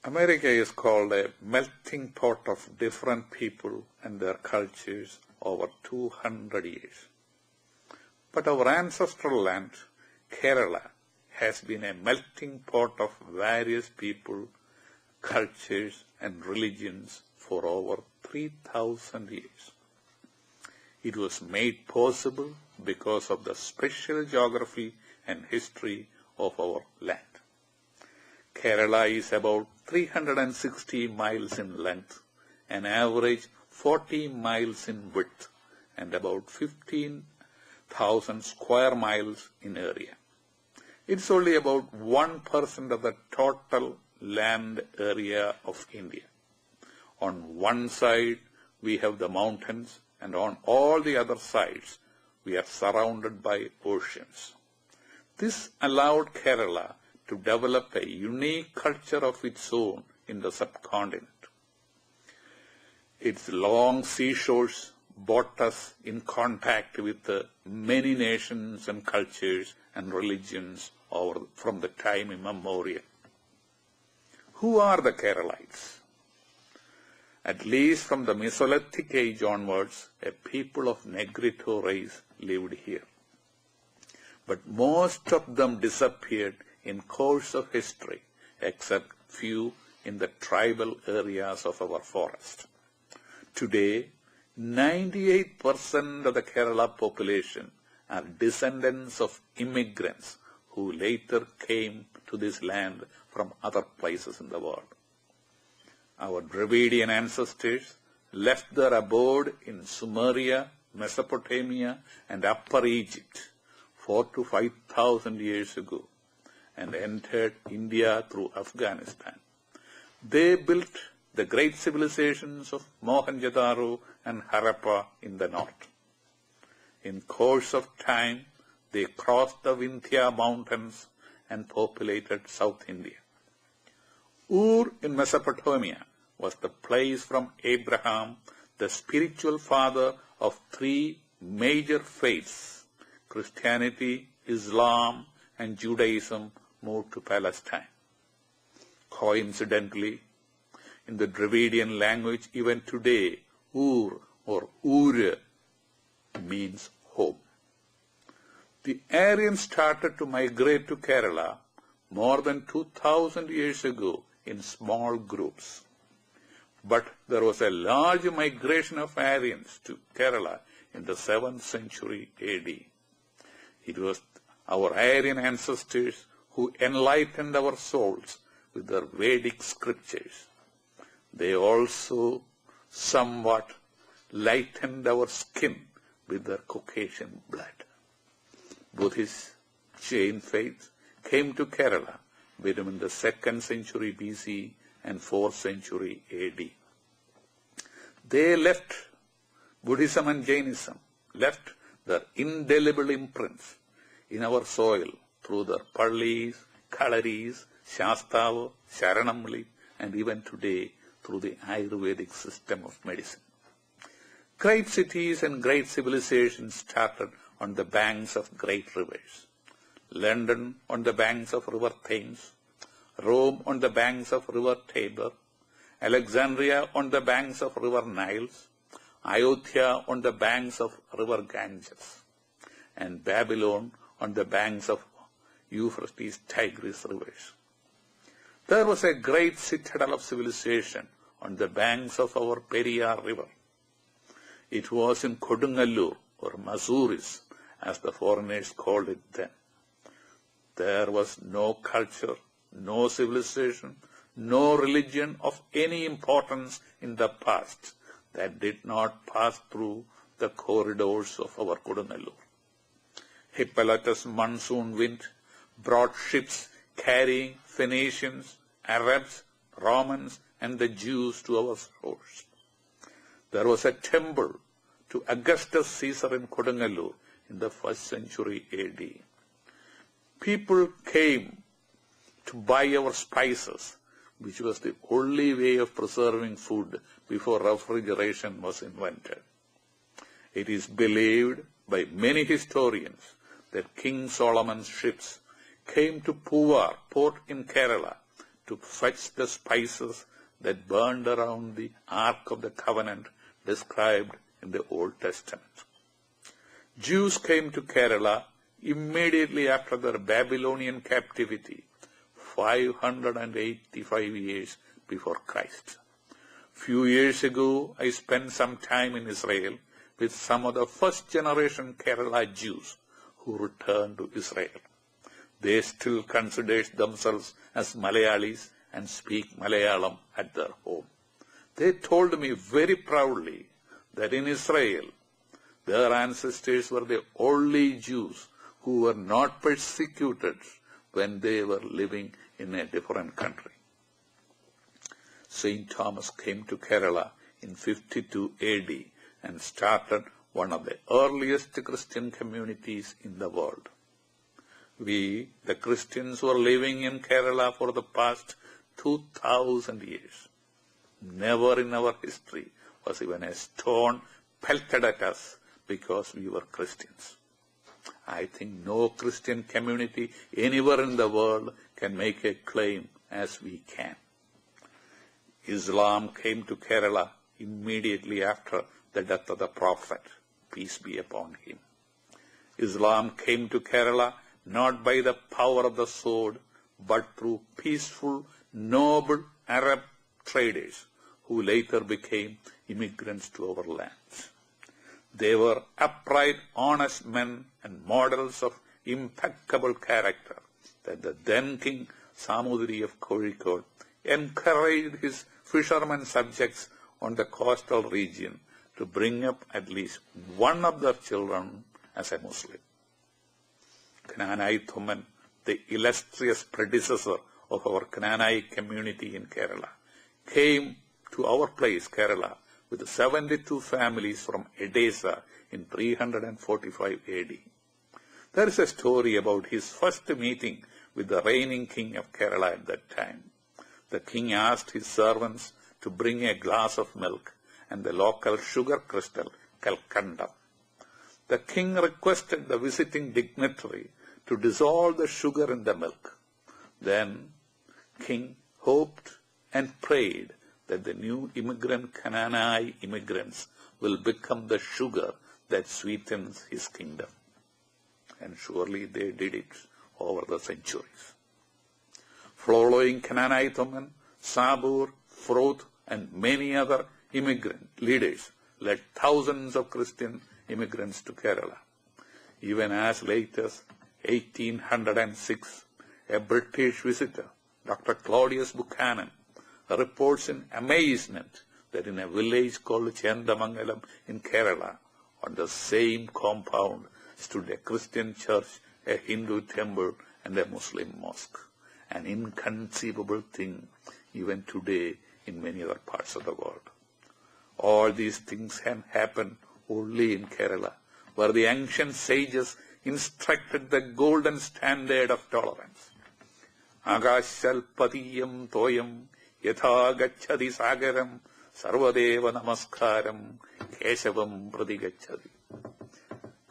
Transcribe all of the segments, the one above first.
America is called a melting pot of different people and their cultures over 200 years. But our ancestral land, Kerala, has been a melting pot of various people, cultures and religions for over 3,000 years. It was made possible because of the special geography and history of our land. Kerala is about 360 miles in length, an average 40 miles in width, and about 15,000 square miles in area. It's only about 1% of the total land area of India. On one side, we have the mountains, and on all the other sides, we are surrounded by oceans. This allowed Kerala to develop a unique culture of its own in the subcontinent. Its long seashores brought us in contact with many nations and cultures and religions from the time immemorial. Who are the Keralites? At least from the Mesolithic age onwards, a people of Negrito race lived here. But most of them disappeared in course of history, except few in the tribal areas of our forest. Today, 98% of the Kerala population are descendants of immigrants who later came to this land from other places in the world. Our Dravidian ancestors left their abode in Sumeria, Mesopotamia, and Upper Egypt 4,000 to 5,000 years ago and entered India through Afghanistan. They built the great civilizations of Mohenjo-daro and Harappa in the north. In course of time, they crossed the Vindhya mountains and populated South India. Ur in Mesopotamia was the place from Abraham, the spiritual father of three major faiths, Christianity, Islam, and Judaism, moved to Palestine. Coincidentally, in the Dravidian language, even today, Ur or Ur means home. The Aryans started to migrate to Kerala more than 2,000 years ago in small groups. But there was a large migration of Aryans to Kerala in the 7th century AD. It was our Aryan ancestors who enlightened our souls with their Vedic scriptures. They also somewhat lightened our skin with their Caucasian blood. Buddhist Jain faith came to Kerala between the 2nd century BC and 4th century AD. They left, Buddhism and Jainism left their indelible imprints in our soil through their Pallis, Kalaris, Shastava, Sharanamli, and even today through the Ayurvedic system of medicine. Great cities and great civilizations started on the banks of great rivers. London on the banks of river Thames, Rome on the banks of river Tiber, Alexandria on the banks of river Niles, Ayodhya on the banks of river Ganges, and Babylon on the banks of Euphrates, Tigris rivers. There was a great citadel of civilization on the banks of our Periyar river. It was in Kodungallur, or Masuris, as the foreigners called it then. There was no culture, no civilization, no religion of any importance in the past that did not pass through the corridors of our Kodungallur. Hippolytus monsoon wind brought ships carrying Phoenicians, Arabs, Romans, and the Jews to our shores. There was a temple to Augustus Caesar in Kodungallur in the 1st century AD. People came to buy our spices, which was the only way of preserving food before refrigeration was invented. It is believed by many historians that King Solomon's ships came to Puvar, port in Kerala, to fetch the spices that burned around the Ark of the Covenant described in the Old Testament. Jews came to Kerala immediately after their Babylonian captivity, 585 years before Christ. Few years ago, I spent some time in Israel with some of the first-generation Kerala Jews who returned to Israel. They still consider themselves as Malayalis and speak Malayalam at their home. They told me very proudly that in Israel, their ancestors were the only Jews who were not persecuted when they were living in a different country. St. Thomas came to Kerala in 52 AD and started one of the earliest Christian communities in the world. We, the Christians, were living in Kerala for the past 2,000 years. Never in our history was even a stone pelted at us because we were Christians. I think no Christian community anywhere in the world can make a claim as we can. Islam came to Kerala immediately after the death of the Prophet, peace be upon him. Islam came to Kerala not by the power of the sword, but through peaceful, noble Arab traders who later became immigrants to our lands. They were upright, honest men and models of impeccable character that the then King Samudri of Kozhikode encouraged his fishermen subjects on the coastal region to bring up at least one of their children as a Muslim. Kananai Thuman, the illustrious predecessor of our Kananai community in Kerala, came to our place, Kerala, with 72 families from Edessa in 345 AD. There is a story about his first meeting with the reigning king of Kerala at that time. The king asked his servants to bring a glass of milk and the local sugar crystal, Kalkandam. The king requested the visiting dignitary to dissolve the sugar in the milk. Then, king hoped and prayed that the new Kananai immigrants will become the sugar that sweetens his kingdom. And surely they did it over the centuries. Following Kananai Thuman, Sabur, Froth, and many other immigrant leaders led thousands of Christian immigrants to Kerala. Even as late as 1806, a British visitor, Dr. Claudius Buchanan, reports in amazement that in a village called Chandamangalam in Kerala, on the same compound stood a Christian church, a Hindu temple, and a Muslim mosque. An inconceivable thing even today in many other parts of the world. All these things can happen only in Kerala, where the ancient sages instructed the golden standard of tolerance. Agashal toyam yatha gacchati sagaram sarvadeva namaskaram keshavam pradigacchati.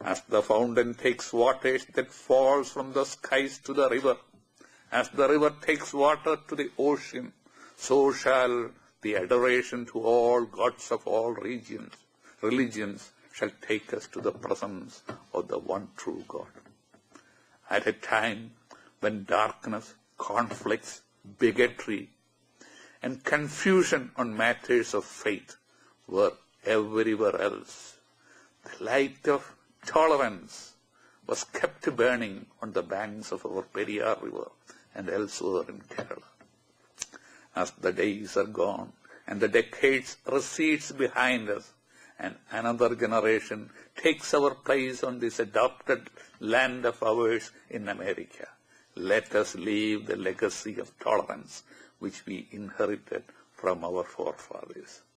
As the fountain takes waters that falls from the skies to the river, as the river takes water to the ocean, so shall the adoration to all gods of all religions shall take us to the presence of the one true God. At a time when darkness, conflicts, bigotry, and confusion on matters of faith were everywhere else, the light of tolerance was kept burning on the banks of our Periyar River and elsewhere in Kerala. As the days are gone and the decades recedes behind us, and another generation takes our place on this adopted land of ours in America, let us leave the legacy of tolerance which we inherited from our forefathers.